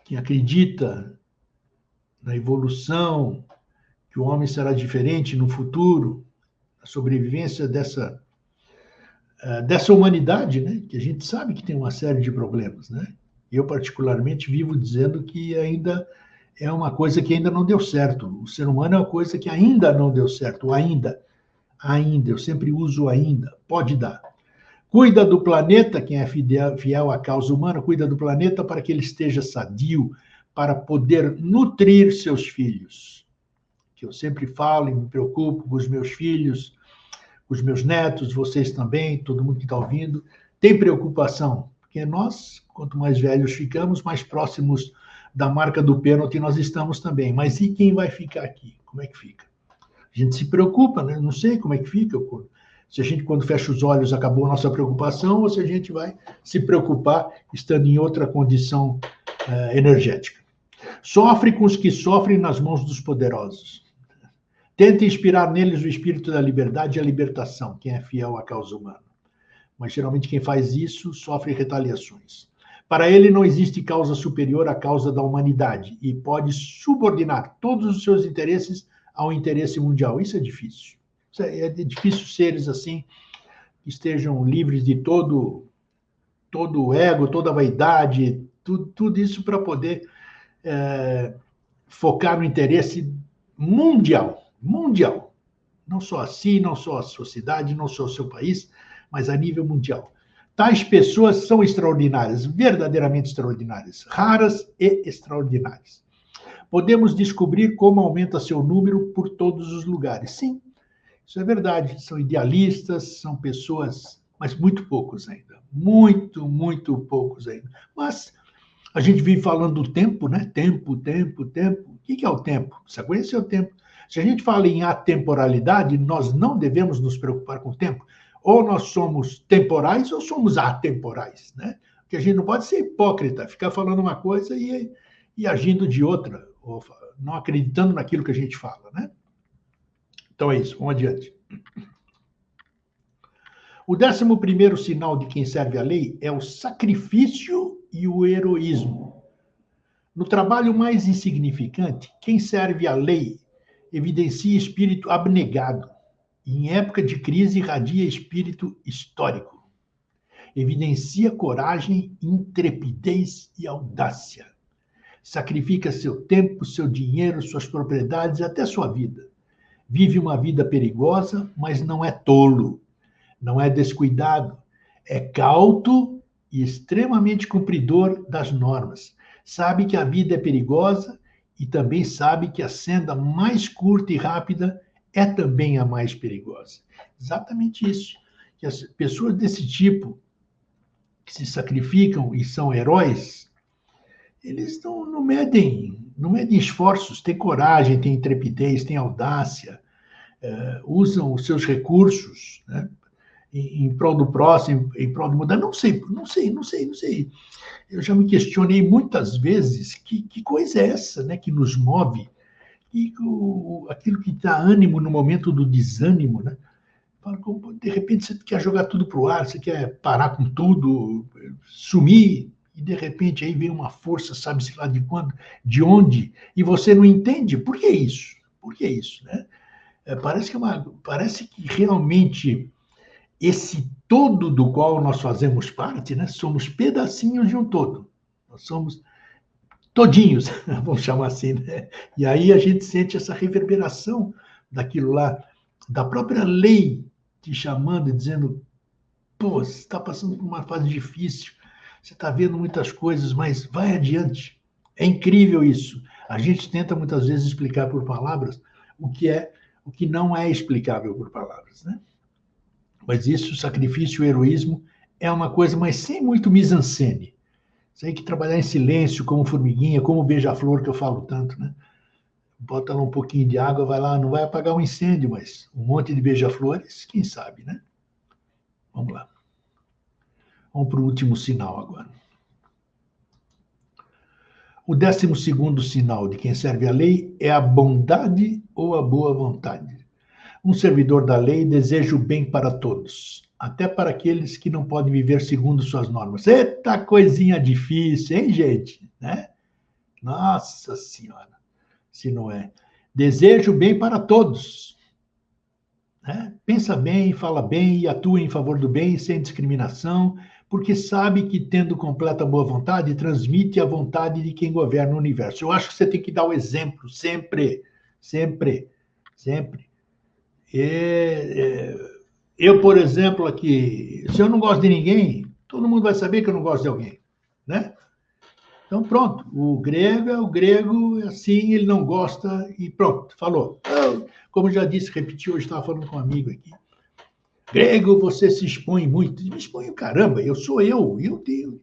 quem acredita na evolução, que o homem será diferente no futuro, a sobrevivência dessa humanidade, né? Que a gente sabe que tem uma série de problemas, né? Eu, particularmente, vivo dizendo que ainda é uma coisa que ainda não deu certo. O ser humano é uma coisa que ainda não deu certo, ainda, eu sempre uso ainda, pode dar. Cuida do planeta, quem é fiel à causa humana, cuida do planeta para que ele esteja sadio, para poder nutrir seus filhos. Que eu sempre falo e me preocupo com os meus filhos, com os meus netos, vocês também, todo mundo que está ouvindo, tem preocupação, porque nós, quanto mais velhos ficamos, mais próximos da marca do pênalti nós estamos também. Mas e quem vai ficar aqui? Como é que fica? A gente se preocupa, né? Não sei como é que fica. Se a gente, quando fecha os olhos, acabou a nossa preocupação, ou se a gente vai se preocupar estando em outra condição energética. Sofre com os que sofrem nas mãos dos poderosos. Tenta inspirar neles o espírito da liberdade e a libertação, quem é fiel à causa humana. Mas, geralmente, quem faz isso sofre retaliações. Para ele, não existe causa superior à causa da humanidade e pode subordinar todos os seus interesses ao interesse mundial. Isso é difícil. É difícil seres assim, que estejam livres de todo o ego, toda a vaidade, tudo isso para poder focar no interesse mundial. Não só a si, não só a sociedade, não só o seu país, mas a nível mundial. Tais pessoas são extraordinárias, verdadeiramente extraordinárias, raras e extraordinárias. Podemos descobrir como aumenta seu número por todos os lugares. Sim, isso é verdade. São idealistas, são pessoas, mas muito poucos ainda. Muito poucos ainda. Mas a gente vive falando do tempo, né? Tempo. O que é o tempo? Você conhece o tempo? Se a gente fala em atemporalidade, nós não devemos nos preocupar com o tempo. Ou nós somos temporais ou somos atemporais, né? Porque a gente não pode ser hipócrita, ficar falando uma coisa e agindo de outra, ou não acreditando naquilo que a gente fala, né? Então é isso, vamos adiante. O 11º sinal de quem serve a lei é o sacrifício e o heroísmo. No trabalho mais insignificante, quem serve a lei evidencia espírito abnegado. Em época de crise, irradia espírito histórico. Evidencia coragem, intrepidez e audácia. Sacrifica seu tempo, seu dinheiro, suas propriedades e até sua vida. Vive uma vida perigosa, mas não é tolo. Não é descuidado. É cauto e extremamente cumpridor das normas. Sabe que a vida é perigosa e também sabe que a senda mais curta e rápida é também a mais perigosa. Exatamente isso. Que as pessoas desse tipo, que se sacrificam e são heróis, eles não medem esforços, têm coragem, têm intrepidez, têm audácia, usam os seus recursos, né? em prol do próximo, em prol do mundo. Não sei. Eu já me questionei muitas vezes que coisa é essa, né, que nos move, e aquilo que dá ânimo no momento do desânimo, né? De repente você quer jogar tudo para o ar, você quer parar com tudo, sumir, e de repente aí vem uma força, sabe-se lá de quando, de onde, e você não entende. Por que isso? Por que isso, né? Parece que realmente esse todo do qual nós fazemos parte, né? Somos pedacinhos de um todo. Nós somos todinhos, vamos chamar assim, né? E aí a gente sente essa reverberação daquilo lá, da própria lei te chamando e dizendo: pô, você está passando por uma fase difícil, você está vendo muitas coisas, mas vai adiante. É incrível isso. A gente tenta muitas vezes explicar por palavras o que não é explicável por palavras, né? Mas isso, sacrifício, heroísmo, é uma coisa, mas sem muito mise-en-scène. Você tem que trabalhar em silêncio, como formiguinha, como beija-flor, que eu falo tanto, né? Bota lá um pouquinho de água, vai lá, não vai apagar um incêndio, mas um monte de beija-flores, quem sabe, né? Vamos lá. Vamos para o último sinal agora. O 12º sinal de quem serve a lei é a bondade ou a boa vontade. Um servidor da lei deseja o bem para todos, até para aqueles que não podem viver segundo suas normas. Eita coisinha difícil, hein, gente? Né? Nossa Senhora, se não é. Deseja o bem para todos. Né? Pensa bem, fala bem e atua em favor do bem, sem discriminação, porque sabe que, tendo completa boa vontade, transmite a vontade de quem governa o universo. Eu acho que você tem que dar o exemplo, sempre. Eu, por exemplo, aqui, se eu não gosto de ninguém, todo mundo vai saber que eu não gosto de alguém, né? Então, pronto, o grego é assim, ele não gosta e pronto, falou. Como já disse, repeti hoje, estava falando com um amigo aqui. Grego, você se expõe muito. Me exponho, caramba, eu tenho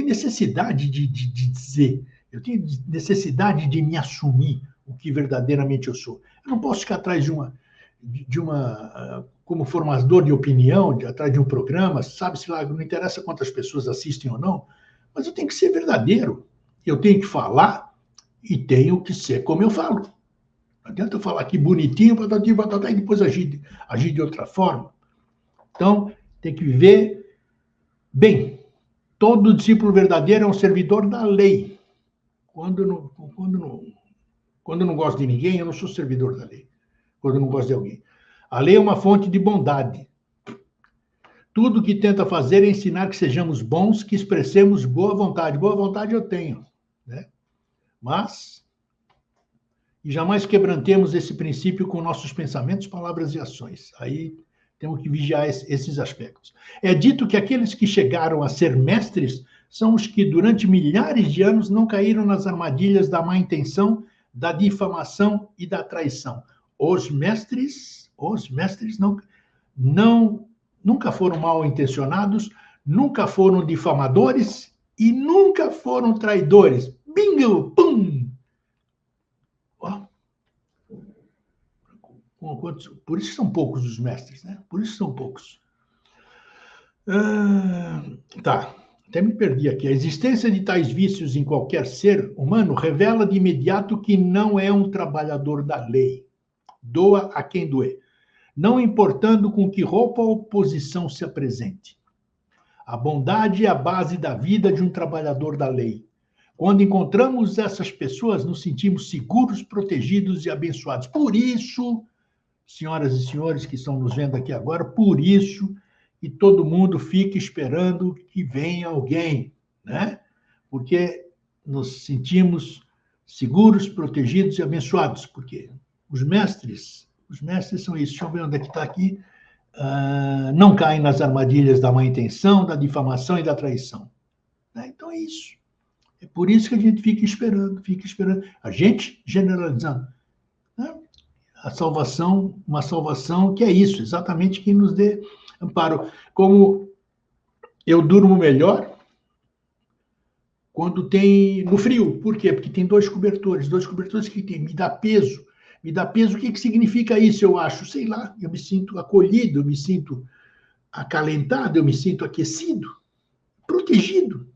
necessidade de dizer, eu tenho necessidade de me assumir o que verdadeiramente eu sou. Eu não posso ficar atrás de uma como formador de opinião, atrás de um programa, sabe-se lá, não interessa quantas pessoas assistem ou não, mas eu tenho que ser verdadeiro. Eu tenho que falar e tenho que ser como eu falo. Não adianta eu falar aqui bonitinho, patati, patatá, e depois agir de outra forma. Então, tem que viver bem. Todo discípulo verdadeiro é um servidor da lei. Quando não gosto de ninguém, eu não sou servidor da lei. Quando eu não gosto de alguém. A lei é uma fonte de bondade. Tudo que tenta fazer é ensinar que sejamos bons, que expressemos boa vontade. Boa vontade eu tenho, né? Mas, e jamais quebrantemos esse princípio com nossos pensamentos, palavras e ações. Aí temos que vigiar esses aspectos. É dito que aqueles que chegaram a ser mestres são os que, durante milhares de anos, não caíram nas armadilhas da má intenção, da difamação e da traição. Os mestres nunca foram mal intencionados, nunca foram difamadores e nunca foram traidores. Bingo! Pum! Ó. Por isso são poucos os mestres, né? Por isso são poucos. Tá, até me perdi aqui. A existência de tais vícios em qualquer ser humano revela de imediato que não é um trabalhador da lei. Doa a quem doer, não importando com que roupa ou posição se apresente. A bondade é a base da vida de um trabalhador da lei. Quando encontramos essas pessoas, nos sentimos seguros, protegidos e abençoados. Por isso, senhoras e senhores que estão nos vendo aqui agora, por isso que todo mundo fica esperando que venha alguém, né? Porque nos sentimos seguros, protegidos e abençoados. Porque os mestres são isso. Deixa eu ver onde é que está aqui. Não caem nas armadilhas da má intenção, da difamação e da traição. Né? Então é isso. É por isso que a gente fica esperando. A gente generalizando. Né? A salvação, uma salvação que é isso, exatamente que nos dê amparo. Como eu durmo melhor quando tem no frio. Por quê? Porque tem dois cobertores que tem, me dá peso. O que significa isso, eu acho? Sei lá, eu me sinto acolhido, eu me sinto acalentado, eu me sinto aquecido, protegido.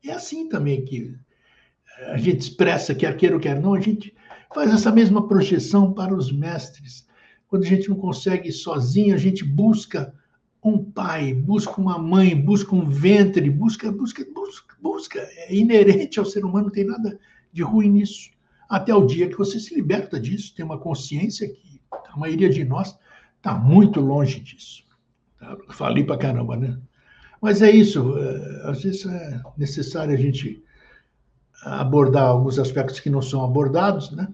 É assim também que a gente expressa, quer queira ou quer não, a gente faz essa mesma projeção para os mestres. Quando a gente não consegue ir sozinho, a gente busca um pai, busca uma mãe, busca um ventre, busca. É inerente ao ser humano, não tem nada de ruim nisso. Até o dia que você se liberta disso, tem uma consciência que a maioria de nós está muito longe disso. Falei pra caramba, né? Mas é isso, às vezes é necessário a gente abordar alguns aspectos que não são abordados, né?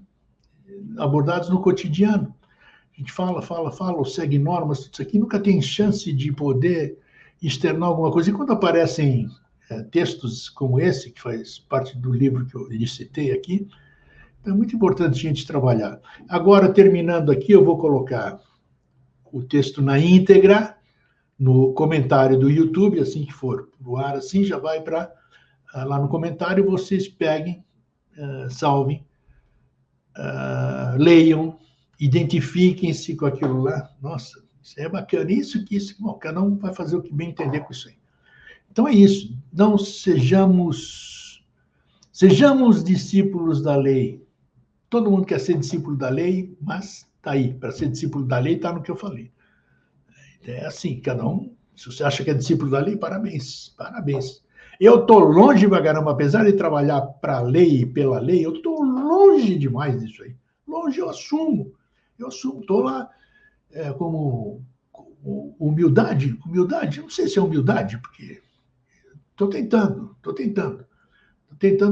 Abordados no cotidiano. A gente fala, ou segue normas, tudo isso aqui, nunca tem chance de poder externar alguma coisa. E quando aparecem textos como esse, que faz parte do livro que eu lhe citei aqui, então é muito importante a gente trabalhar. Agora, terminando aqui, eu vou colocar o texto na íntegra, no comentário do YouTube, assim que for pro ar, assim, já vai para lá no comentário, vocês peguem, salvem, leiam, identifiquem-se com aquilo lá. Nossa, isso é bacana. Isso, bom, cada um vai fazer o que bem entender com isso aí. Então é isso. Não sejamos discípulos da lei. Todo mundo quer ser discípulo da lei, mas está aí. Para ser discípulo da lei, está no que eu falei. É assim, cada um. Se você acha que é discípulo da lei, parabéns, parabéns. Eu estou longe, pra caramba, apesar de trabalhar para a lei e pela lei, eu estou longe demais disso aí. Longe, eu assumo. Estou lá como humildade, não sei se é humildade, porque estou tentando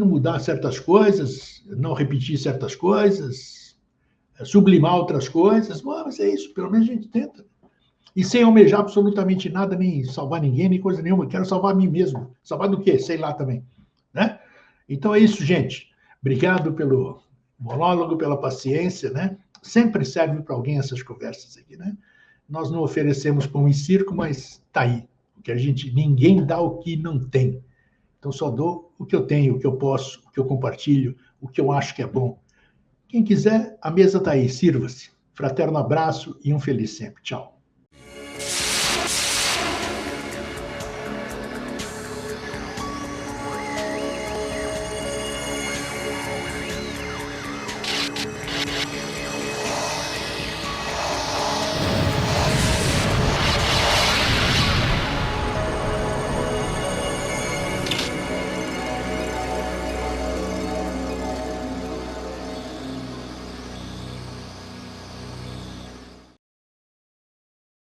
mudar certas coisas, não repetir certas coisas, sublimar outras coisas, mas é isso, pelo menos a gente tenta. E sem almejar absolutamente nada, nem salvar ninguém, nem coisa nenhuma. Eu quero salvar a mim mesmo. Salvar do quê? Sei lá também. Né? Então é isso, gente. Obrigado pelo monólogo, pela paciência, né? Sempre serve para alguém essas conversas aqui, né? Nós não oferecemos pão e circo, mas tá aí. Ninguém dá o que não tem. Então só dou o que eu tenho, o que eu posso, o que eu compartilho, o que eu acho que é bom. Quem quiser, a mesa tá aí, sirva-se. Fraterno abraço e um feliz sempre. Tchau.